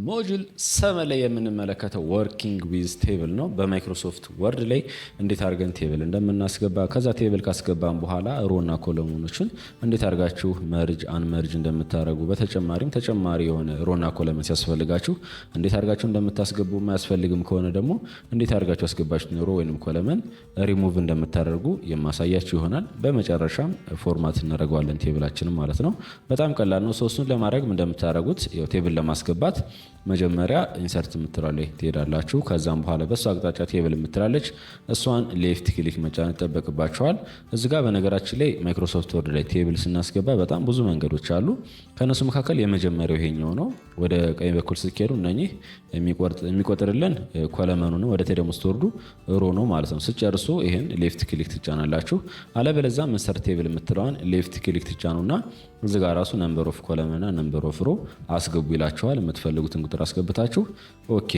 ሞጁል 7 ላይ የምንመለከተው ወርኪንግ ዊዝ ቴብል ነው። በማይክሮሶፍት ወርድ ላይ እንዴት አድርገን ቴብል እንደምናስገባ ከዛ ቴብል ካስገባን በኋላ ሮና ኮለሞኖችን እንዴት አድርጋችሁ መርጅ አንመርጅ እንደምታደርጉ በተጨማሪም ተጨማሪ የሆነ ሮና ኮለመን ሲያስፈልጋችሁ እንዴት አድርጋችሁ እንደምታስገቡ ማያስፈልግም ከሆነ ደግሞ እንዴት አድርጋችሁ አስገባችሁ ሮ ወይንም ኮለመን ሪሙቭ እንደምታደርጉ የማሳያችሁ ይሆናል። በመጨረሻም ፎርማት እናደርገዋለን ቴብላችንን ማለት ነው። በጣም ቀላል ነው። ሶስቱን ለማድረግ እንደምታደርጉት ቴብል ለማስገባት መጀመሪያ ኢንሰርት የምትላለች ትሄዳላችሁ። ከዛም በኋላ በሱ አቅጣጫ ቴብል የምትላለች እሷን ሌፍት ክሊክ መጫን ይጠበቅባችኋል። እዚህ ጋር በነገራችን ላይ ማይክሮሶፍት ወርድ ላይ ቴብል ስናስገባ በጣም ብዙ መንገዶች አሉ። ከነሱ መካከል የመጀመሪያው ይሄኛው ነው። ወደ ቀኝ በኩል ስትሄዱ እነኚህ የሚቆጥርልን ኮለመኑ ነው። ወደ ቴደም ስትወርዱ ሮ ነው ማለት ነው። ስጨርሱ ይሄን ሌፍት ክሊክ ትጫናላችሁ። አለበለዚያ ኢንሰርት ቴብል የምትለዋን ሌፍት ክሊክ ትጫኑና እዚህ ጋር ራሱ ነምበር ኦፍ ኮለመንና ነምበር ኦፍ ሮ አስገቡ ይላችኋል። የምትፈልጉትን ቁጥር አስገብታችሁ ኦኬ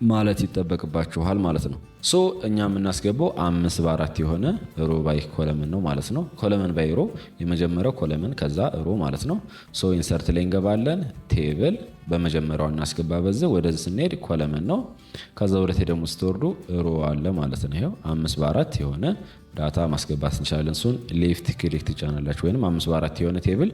ማለት ይጠበቅባችኋል ማለት ነው። ሶ እኛ የምናስገባው 5 የሆነ ሮ ባይ ኮለመን ነው ማለት ነው። ኮለመን ባይ ሮ የመጀመሪያው ኮለመን ከዛ ሮ ማለት ነው። ሶ ኢንሰርት ላይ እንገባለን። ቴብል በመጀመሪያው እናስገባ። በዚህ ወደዚህ ስንሄድ ኮለመን ነው። ከዛ ወደ ቴደም ስትወርዱ ሮ አለ ማለት ነው። ይሄው 5 የሆነ ዳታ ማስገባት እንችላለን። እሱን ሌፍት ክሊክ ትጫናላችሁ ወይንም 5 የሆነ ቴብል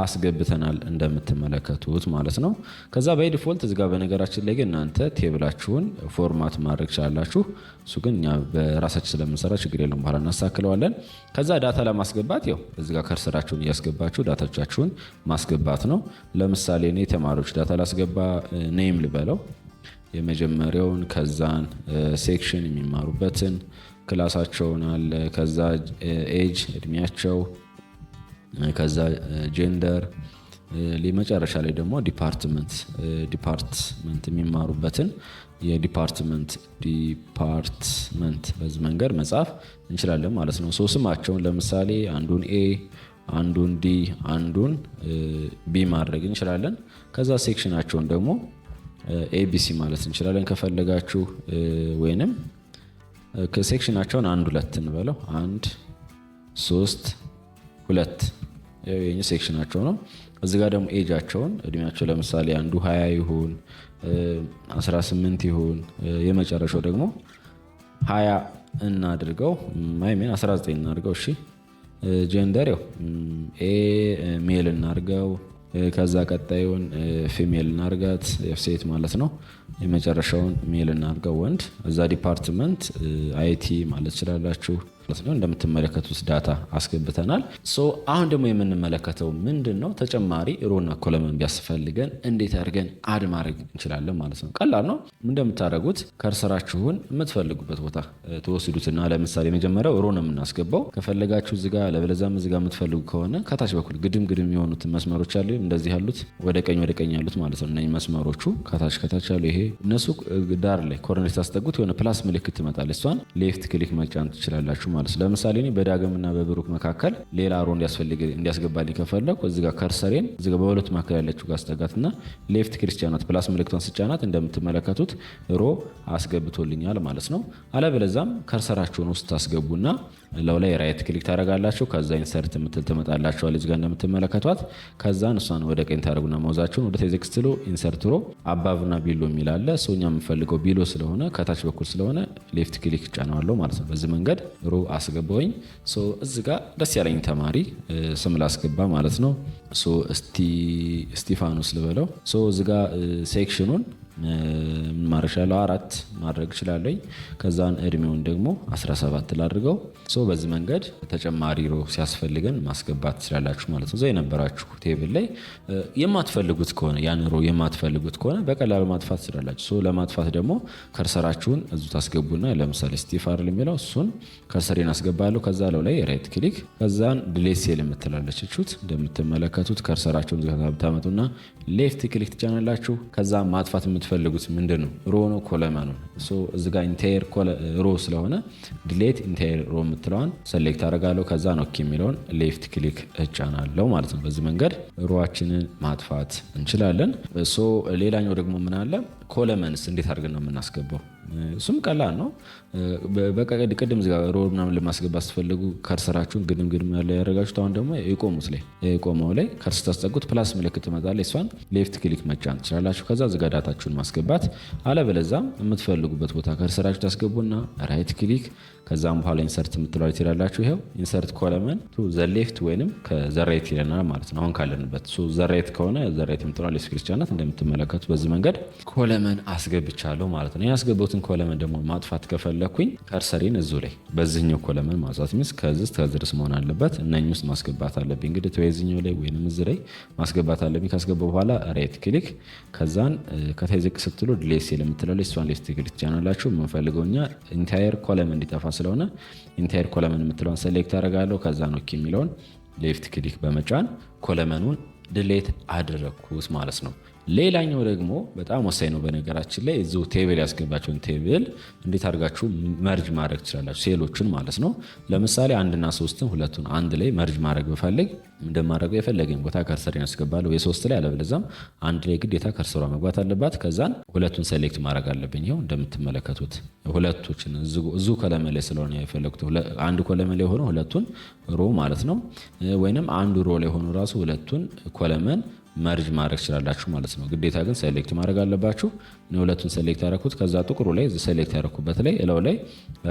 አስገብተናል እንደምትመለከቱት ማለት ነው። ከዛ ባይ ዲፎልት እዚህ ጋር በነገራችን ላይ ግን እናንተ ቴብላችሁን ፎርማት ማድረግ ትችላላችሁ። እሱ ግን እኛ በራሳችን ስለምንሰራ ችግር የለውም፣ በኋላ እናስተካክለዋለን። ከዛ ዳታ ለማስገባት ያው እዚህ ጋር ከርሰራችሁን እያስገባችሁ ዳታዎቻችሁን ማስገባት ነው። ለምሳሌ እኔ ተማሪዎች ዳታ ላስገባ፣ ኔም ልበለው የመጀመሪያውን፣ ከዛን ሴክሽን የሚማሩበትን ክላሳቸውን አለ፣ ከዛ ኤጅ እድሜያቸው፣ ከዛ ጀንደር፣ መጨረሻ ላይ ደግሞ ዲፓርትመንት የሚማሩበትን የዲፓርትመንት በዚህ መንገድ መጻፍ እንችላለን ማለት ነው። ሶ ስማቸውን ለምሳሌ አንዱን ኤ፣ አንዱን ዲ፣ አንዱን ቢ ማድረግ እንችላለን። ከዛ ሴክሽናቸውን ደግሞ ኤቢሲ ማለት እንችላለን ከፈለጋችሁ፣ ወይንም ከሴክሽናቸውን 1 2 እንበለው 1 3 2 የኛ ሴክሽናቸው ነው። እዚህ ጋር ደግሞ ኤጃቸውን እድሜያቸው ለምሳሌ አንዱ 20 ይሁን 18 ይሁን የመጨረሻው ደግሞ 20 እናድርገው፣ 19 እናድርገው። እሺ ጀንደር ያው ኤ ሜል እናድርገው። ከዛ ቀጣዩን ፊሜል እናርጋት ሴት ማለት ነው። የመጨረሻውን ሜል እናርጋው ወንድ። እዛ ዲፓርትመንት አይቲ ማለት ይችላላችሁ ነው። እንደምትመለከቱት ዳታ አስገብተናል። ሶ አሁን ደግሞ የምንመለከተው ምንድነው ተጨማሪ ሮና ኮለመን ቢያስፈልገን እንዴት አድርገን አድ ማድረግ እንችላለን ማለት ነው። ቀላል ነው። እንደምታደርጉት ከርሰራችሁን የምትፈልጉበት ቦታ ተወስዱትና ለምሳሌ መጀመሪያው ሮ ነው የምናስገባው። ከፈለጋችሁ እዚህ ጋር ለበለዛም እዚህ ጋር የምትፈልጉ ከሆነ ከታች በኩል ግድም የሆኑት መስመሮች አሉ፣ እንደዚህ ያሉት ወደ ቀኝ ያሉት ማለት ነው። እነዚህ መስመሮቹ ከታች ያሉ ይሄ እነሱ ዳር ላይ ኮርነር ታስጠጉት የሆነ ፕላስ ምልክት ትመጣለች። እሷን ሌፍት ክሊክ መጫን ትችላላችሁ ማለት ነው። ለምሳሌ እኔ በዳግምና በብሩክ መካከል ሌላ ሮ እንዲያስገባልኝ ከፈለኩ እዚህ ጋር ከርሰሬን እዚህ ጋር በሁለቱ መካከል ያለችው ጋር አስጠጋትና ሌፍት ክርስቲያናት ፕላስ ምልክቷን ስጫናት እንደምትመለከቱት ሮ አስገብቶልኛል ማለት ነው። አለበለዛም ከርሰራችሁን ውስጥ ታስገቡና ለው ላይ ራይት ክሊክ ታደርጋላችሁ። ከዛ ኢንሰርት የምትል ትመጣላችኋል እዚህ ጋር እንደምትመለከቷት። ከዛን እሷን ወደ ቀኝ ታደርጉና ማውዛችሁን ወደ ቴክስት ሎ ኢንሰርት ሮ አባቭና ቢሎ የሚል አለ። ሰውኛ የምፈልገው ቢሎ ስለሆነ ከታች በኩል ስለሆነ ሌፍት ክሊክ ጫናዋለሁ ማለት ነው። በዚህ መንገድ ሮ አስገባውኝ። ሶ እዚህ ጋር ደስ ያለኝ ተማሪ ስም ላስገባ ማለት ነው። ሶ እስጢፋኖስ ልበለው። ሶ እዚህ ጋር ሴክሽኑን ማርሻል 4 ማድረግ ይችላልኝ። ከዛን እድሜውን ደግሞ 17 ላድርገው። ሶ በዚህ መንገድ ተጨማሪ ሮ ሲያስፈልገን ማስገባት ትችላላችሁ ማለት ነው። እዛ የነበራችሁ ቴብል ላይ የማትፈልጉት ከሆነ ያን ሮ የማትፈልጉት ከሆነ በቀላሉ ማጥፋት ትችላላችሁ። ሶ ለማጥፋት ደግሞ ከርሰራችሁን እዙ ታስገቡና ለምሳሌ ስቲፋር የሚለው እሱን ከርሰሬን አስገባለሁ። ከዛ ላይ ራይት ክሊክ ከዛን ዲሌት ሴል የምትላለች እቹት እንደምትመለከቱት ከርሰራችሁን ታመጡና ሌፍት ክሊክ ትጫናላችሁ። ከዛ ማጥፋት የምትፈልጉት ምንድነው ሮ ነው ኮለመኑ። ሶ እዚህ ጋር ኢንታየር ሮ ስለሆነ ዲሌት ኢንታየር ሮ የምትለዋን ሰሌክት አደርጋለሁ። ከዛ ነው ኦኬ የሚለውን ሌፍት ክሊክ እጫናለሁ ማለት ነው። በዚህ መንገድ ሮአችንን ማጥፋት እንችላለን። ሶ ሌላኛው ደግሞ ምን አለ ኮለመንስ እንዴት አድርገን ነው የምናስገባው? እሱም ቀላል ነው። በቃ ቅድም እዚህ ጋር ሮ ምናምን ለማስገባት ስትፈልጉ ከርሰራችሁን ግድም ያለ ያደረጋችሁት። አሁን ደግሞ የቆመው ላይ ከርስ ታስጠጉት ፕላስ ምልክት ትመጣለች። እሷን ሌፍት ክሊክ መጫን ትችላላችሁ። ከዛ እዚህ ጋር ዳታችሁን ማስገባት፣ አለበለዛም የምትፈልጉበት ቦታ ከርሰራችሁ ታስገቡና ራይት ክሊክ ከዛም በኋላ ኢንሰርት የምትለው ትሄዳላችሁ። ይኸው ኢንሰርት ኮለመን ቱ ዘ ሌፍት ወይንም ከዘራይት ይለናል ማለት ነው። አሁን ካለንበት ዘራይት ከሆነ ዘራይት የምትለው ሌፍት ክሊክ ቻናት እንደምትመለከቱ በዚህ መንገድ ኮለመን አስገብቻለሁ ማለት ነው። ያስገቡትን ኮለመን ደግሞ ማጥፋት ከፈለኩኝ ከርሰሪን እዚሁ ላይ በዚህኛው ኮለመን ማጥፋት ሚስ ከዚህ ድረስ መሆን አለበት። እነኚህ ውስጥ ማስገባት አለብኝ እንግዲህ ተወይዝኛው ላይ ወይንም እዚህ ላይ ማስገባት አለብኝ። ካስገባው በኋላ ራይት ክሊክ ከዛን ከታይ ዝቅ ስትሉ ዲሌት ሴል የምትለው እሷን ሌፍት ክሊክ ቻናላችሁ የምንፈልገው እኛ ኢንታየር ኮለመን እንዲጠፋ ስለሆነ ኢንታየር ኮለመን የምትለውን ሴሌክት አደርጋለሁ። ከዛ ነው የሚለውን ሌፍት ክሊክ በመጫን ኮለመኑን ድሌት አደረግኩት ማለት ነው። ሌላኛው ደግሞ በጣም ወሳኝ ነው። በነገራችን ላይ እዚሁ ቴብል ያስገባቸውን ቴብል እንዴት አድርጋችሁ መርጅ ማድረግ ትችላላችሁ፣ ሴሎችን ማለት ነው። ለምሳሌ 1 እና 3ን ሁለቱን አንድ ላይ መርጅ ማድረግ ብፈልግ እንደማድረገው የፈለገኝ ቦታ ከርሰሬን ያስገባለሁ። የ3 ላይ አለበለዚያም አንድ ላይ ግዴታ ከርሰሯ መግባት አለባት። ከዛን ሁለቱን ሴሌክት ማድረግ አለብኝ። ይኸው እንደምትመለከቱት ሁለቶችን እዚሁ ኮለመን ላይ ስለሆነ የፈለጉት አንድ ኮለመን ላይ ሆኖ ሁለቱን ሮ ማለት ነው። ወይንም አንዱ ሮ ላይ ሆኖ ራሱ ሁለቱን ኮለመን መርጅ ማድረግ ትችላላችሁ ማለት ነው። ግዴታ ግን ሴሌክት ማድረግ አለባችሁ። እኔ ሁለቱን ሴሌክት ያደረኩት ከዛ ጥቁሩ ላይ ሴሌክት ያደረኩበት ላይ እላው ላይ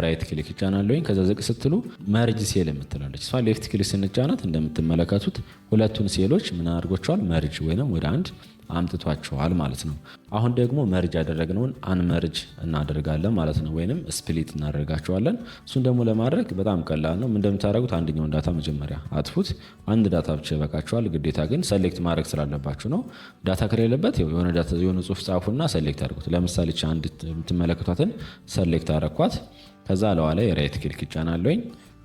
ራይት ክሊክ ይጫናለሁኝ። ከዛ ዝቅ ስትሉ መርጅ ሴል የምትላለች እሷ ሌፍት ክሊክ ስንጫናት እንደምትመለከቱት ሁለቱን ሴሎች ምን አድርጎቸዋል መርጅ ወይንም ወደ አንድ አምጥቷቸዋል ማለት ነው። አሁን ደግሞ መርጅ ያደረግነውን አንመርጅ እናደርጋለን ማለት ነው፣ ወይንም ስፕሊት እናደርጋቸዋለን። እሱን ደግሞ ለማድረግ በጣም ቀላል ነው። እንደምታደርጉት አንደኛውን ዳታ መጀመሪያ አጥፉት። አንድ ዳታ ብቻ ይበቃቸዋል። ግዴታ ግን ሰሌክት ማድረግ ስላለባችሁ ነው። ዳታ ከሌለበት የሆነ ጽሁፍ ጻፉና ሰሌክት አድርጉት። ለምሳሌ አንድ የምትመለከቷትን ሰሌክት አደረኳት። ከዛ ለዋ ላይ ራይት ክሊክ ይጫናለኝ።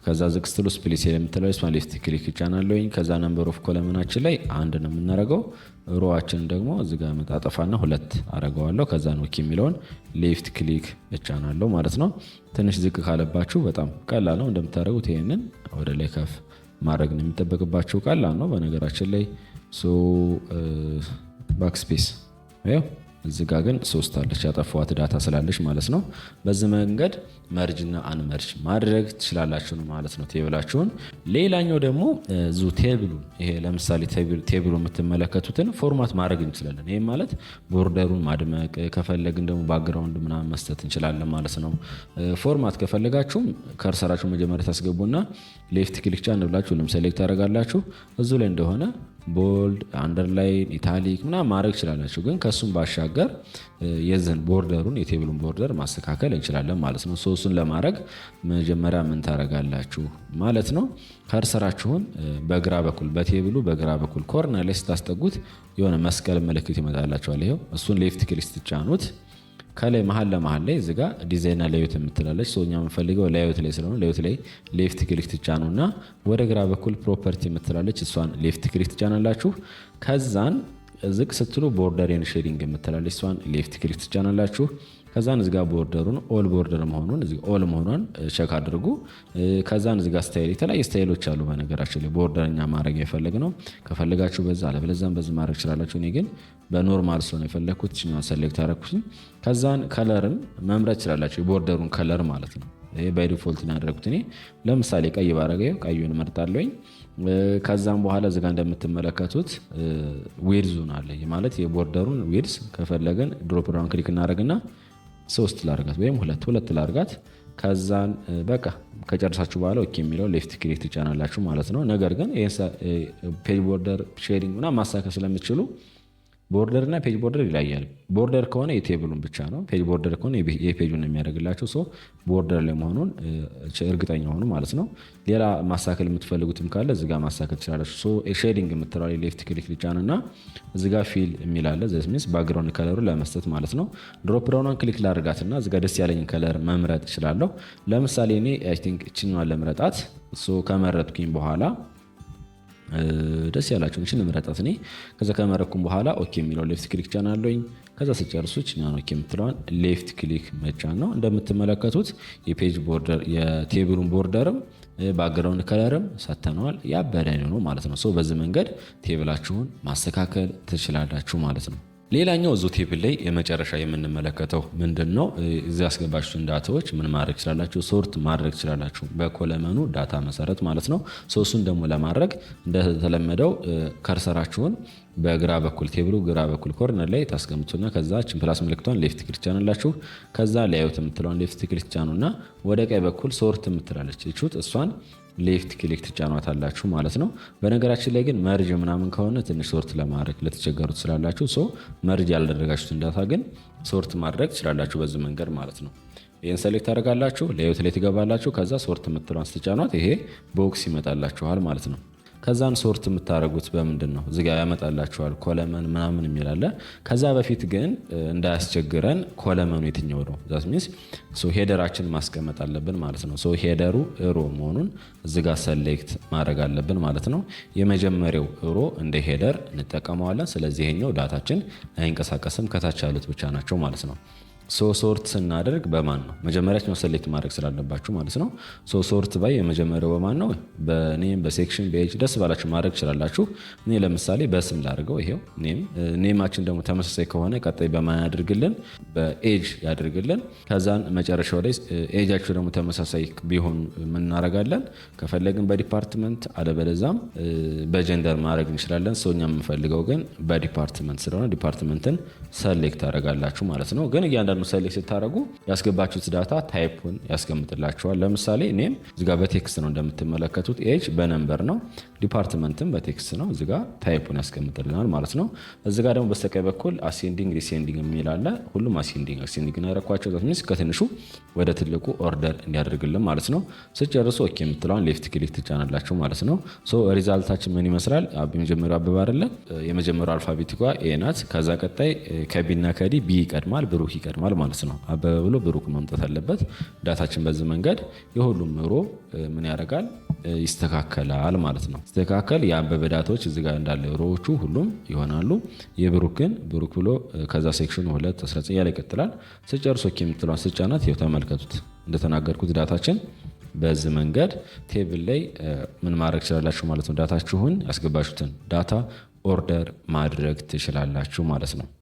ከዛ ዝቅ ስትሉ ስፕሊት የምትለው እሷን ሌፍት ክሊክ ይጫናለኝ። ከዛ ነምበር ኦፍ ኮለመናችን ላይ አንድ ነው የምናደርገው። ሮዋችን ደግሞ እዚህ ጋር መጣጠፋና 2 አደርገዋለሁ። ከዛ ነው የሚለውን ሌፍት ክሊክ እጫናለሁ ማለት ነው። ትንሽ ዝቅ ካለባችሁ በጣም ቀላል ነው። እንደምታደርጉት ይሄንን ወደ ላይ ከፍ ማድረግ ነው የሚጠበቅባችሁ። ቀላል ነው በነገራችን ላይ ባክስፔስ እዚህ ጋር ግን 3 አለች ያጠፋዋት ዳታ ስላለች ማለት ነው። በዚህ መንገድ መርጅና አንመርጅ ማድረግ ትችላላችሁ ማለት ነው ቴብላችሁን። ሌላኛው ደግሞ እዚሁ ቴብሉን ይሄ ለምሳሌ ቴብሉ የምትመለከቱትን ፎርማት ማድረግ እንችላለን። ይሄ ማለት ቦርደሩን ማድመቅ ከፈለግን ደግሞ ባክግራውንድ ምናምን መስጠት እንችላለን ማለት ነው። ፎርማት ከፈለጋችሁም ከርሰራችሁ መጀመሪያ ታስገቡና ሌፍት ክሊክ ጫን ብላችሁ ሁሉም ሴሌክት ታደርጋላችሁ። እዚሁ ላይ እንደሆነ ቦልድ፣ አንደርላይን፣ ኢታሊክ ምናምን ማድረግ ትችላላችሁ። ግን ከሱም ባሻገር የዚህን ቦርደሩን የቴብሉን ቦርደር ማስተካከል እንችላለን ማለት ነው። እሱን ለማድረግ መጀመሪያ ምን ታደርጋላችሁ ማለት ነው። ከርሰራችሁን በግራ በኩል በቴብሉ በግራ በኩል ኮርነር ላይ ስታስጠጉት የሆነ መስቀል ምልክት ይመጣላችኋል። ይኸው እሱን ሌፍት ክሊክ ስትጫኑት ከላይ መሀል ለመሀል ላይ እዚጋ ዲዛይንና ሌአውት የምትላለች ሰውኛ የምንፈልገው ሌአውት ላይ ስለሆነ ሌአውት ላይ ሌፍት ክሊክ ትጫኑና ወደ ግራ በኩል ፕሮፐርቲ የምትላለች እሷን ሌፍት ክሊክ ትጫናላችሁ። ከዛን ዝቅ ስትሉ ቦርደር ኤንድ ሼዲንግ የምትላለች እሷን ሌፍት ክሊክ ትጫናላችሁ። ከዛን እዚጋ ቦርደሩን ኦል ቦርደር መሆኑን ኦል መሆኗን ቼክ አድርጉ። ከዛን እዚጋ ስታይል የተለያዩ ስታይሎች አሉ። በነገራችን ላይ ቦርደርኛ ማድረግ የፈለግ ነው። ከፈለጋችሁ በዛ አለበለዛም በዚህ ማድረግ ትችላላችሁ። እኔ ግን በኖርማል ስለሆነ የፈለግኩት እችኛዋን ሰሌክት አደረኩኝ። ከዛን ከለርን መምረጥ ትችላላችሁ፣ የቦርደሩን ከለር ማለት ነው። ይሄ ባይ ዲፎልት ያደረኩት እኔ ለምሳሌ ቀይ ባረገው ቀዩን እመርጣለሁኝ። ከዛም በኋላ እዚጋ እንደምትመለከቱት ዊድዙን አለ ማለት የቦርደሩን ዊድዝ ከፈለገን ድሮፕ ዳውን ክሊክ እናደርግና 3 ላርጋት ወይም 2 ላርጋት። ከዛን በቃ ከጨረሳችሁ በኋላ ኦኬ የሚለው ሌፍት ክሊክ ትጫናላችሁ ማለት ነው። ነገር ግን ፔጅ ቦርደር ሼዲንግ ምናምን ማስተካከል ስለምትችሉ ቦርደር እና ፔጅ ቦርደር ይለያል። ቦርደር ከሆነ የቴብሉን ብቻ ነው። ፔጅ ቦርደር ከሆነ የፔጁን የሚያደርግላችሁ ሰው ቦርደር ላይ መሆኑን እርግጠኛ ሆኑ ማለት ነው። ሌላ ማስተካከል የምትፈልጉትም ካለ እዚጋ ማስተካከል ትችላላችሁ። ሼዲንግ የምትለው ሌፍት ክሊክ ሊጫንና እዚጋ ፊል የሚላለ ዘስ ሚንስ ባክግራውንድ ከለሩ ለመስጠት ማለት ነው። ድሮፕ ዳውኗን ክሊክ ላድርጋትና እዚጋ ደስ ያለኝን ከለር መምረጥ እችላለሁ። ለምሳሌ እኔ አይ ቲንክ እችኛዋን ለምረጣት ከመረጥኩኝ በኋላ ደስ ያላችሁ እንችን ምረጣት እኔ ከዛ ከመረኩም በኋላ ኦኬ የሚለው ሌፍት ክሊክ ጫናለሁኝ። ከዛ ሲጨርሱ እኛን ኦኬ የምትለዋን ሌፍት ክሊክ መጫን ነው። እንደምትመለከቱት የፔጅ ቦርደር የቴብሉን ቦርደርም ባክግራውንድ ከለርም ሰተነዋል። ያበደ ነው ማለት ነው። በዚህ መንገድ ቴብላችሁን ማስተካከል ትችላላችሁ ማለት ነው። ሌላኛው እዚሁ ቴብል ላይ የመጨረሻ የምንመለከተው ምንድን ነው? እዚህ ያስገባችሁትን ዳታዎች ምን ማድረግ ትችላላችሁ? ሶርት ማድረግ ትችላላችሁ በኮለመኑ ዳታ መሰረት ማለት ነው። እሱን ደግሞ ለማድረግ እንደተለመደው ከርሰራችሁን በግራ በኩል ቴብሉ ግራ በኩል ኮርነር ላይ ታስቀምጡና ከዛ ችን ፕላስ ምልክቷን ሌፍት ክሊክ ጫኑላችሁ። ከዛ ሌአውት የምትለውን ሌፍት ክሊክ ጫኑና ወደ ቀኝ በኩል ሶርት የምትላለች እሷን ሌፍት ክሊክ ትጫኗታላችሁ ማለት ነው። በነገራችን ላይ ግን መርጅ ምናምን ከሆነ ትንሽ ሶርት ለማድረግ ለተቸገሩት ስላላችሁ መርጅ ያልደረጋችሁትን ዳታ ግን ሶርት ማድረግ ትችላላችሁ በዚህ መንገድ ማለት ነው። ይህን ሰሌክት ታደርጋላችሁ፣ ሌአውት ላይ ትገባላችሁ። ከዛ ሶርት የምትለውን ስትጫኗት ይሄ ቦክስ ይመጣላችኋል ማለት ነው። ከዛን ሶርት የምታደርጉት በምንድን ነው? እዚጋ ያመጣላችኋል ኮለመን ምናምን የሚላለ። ከዛ በፊት ግን እንዳያስቸግረን ኮለመኑ የትኛው ነው ዛት ሚንስ ሄደራችን ማስቀመጥ አለብን ማለት ነው። ሄደሩ ሮ መሆኑን እዚጋ ሰሌክት ማድረግ አለብን ማለት ነው። የመጀመሪያው ሮ እንደ ሄደር እንጠቀመዋለን። ስለዚህ ይሄኛው ዳታችን አይንቀሳቀስም፣ ከታች ያሉት ብቻ ናቸው ማለት ነው። ሶርት ስናደርግ በማን ነው? መጀመሪያችን ሰሌክት ማድረግ ስላለባችሁ ማለት ነው። ሶርት ባይ የመጀመሪያው በማን ነው? በኔም በሴክሽን በኤጅ ደስ ባላችሁ ማድረግ ትችላላችሁ። እኔ ለምሳሌ በስም ላድርገው። ይሄው ኔማችን ደግሞ ተመሳሳይ ከሆነ ቀጣይ በማን ያድርግልን? በኤጅ ያድርግልን። ከዛን መጨረሻው ላይ ኤጃችሁ ደግሞ ተመሳሳይ ቢሆን ምን እናደርጋለን? ከፈለግን በዲፓርትመንት አለበለዛም በጀንደር ማድረግ እንችላለን። እኛ የምንፈልገው ግን በዲፓርትመንት ስለሆነ ዲፓርትመንትን ሰሌክት ታደርጋላችሁ ማለት ነው። ግን እያንዳንዱ ሰሌክት ስታደርጉ ያስገባችሁት ዳታ ታይፑን ያስቀምጥላችኋል። ለምሳሌ እኔም እዚጋ በቴክስት ነው እንደምትመለከቱት፣ ኤጅ በነምበር ነው፣ ዲፓርትመንትም በቴክስት ነው። እዚጋ ታይፑን ያስቀምጥልናል ማለት ነው። እዚጋ ደግሞ በስተቀኝ በኩል አሴንዲንግ ዲሴንዲንግ የሚል አለ። ሁሉም አሴንዲንግ ነው ያረኳቸው። ሚንስ ከትንሹ ወደ ትልቁ ኦርደር እንዲያደርግልን ማለት ነው። ስጨርሱ ኦኬ የምትለዋን ሌፍት ክሊክ ትጫናላችሁ ማለት ነው። ሪዛልታችን ምን ይመስላል? የመጀመሪያው አበባ አይደለ? የመጀመሪያው አልፋቤቲኳ ኤ ናት። ከዛ ቀጣይ ከቢና ከዲ ቢ ይቀድማል፣ ብሩክ ይቀድማል ማለት ነው። አበበ ብሎ ብሩክ መምጣት አለበት። ዳታችን በዚህ መንገድ የሁሉም ሮ ምን ያደርጋል? ይስተካከላል ማለት ነው። ሲስተካከል የአበበ ዳታዎች እዚህ ጋር እንዳለ ሮዎቹ ሁሉም ይሆናሉ። የብሩክ ግን ብሩክ ብሎ ከዛ ሴክሽኑ 2 19 ያለ ይቀጥላል። ስጨርሶ ኦኬ የምትለዋን ስጫናት ይኸው ተመልከቱት። እንደተናገርኩት ዳታችን በዚህ መንገድ ቴብል ላይ ምን ማድረግ ትችላላችሁ ማለት ነው። ዳታችሁን ያስገባችሁትን ዳታ ኦርደር ማድረግ ትችላላችሁ ማለት ነው።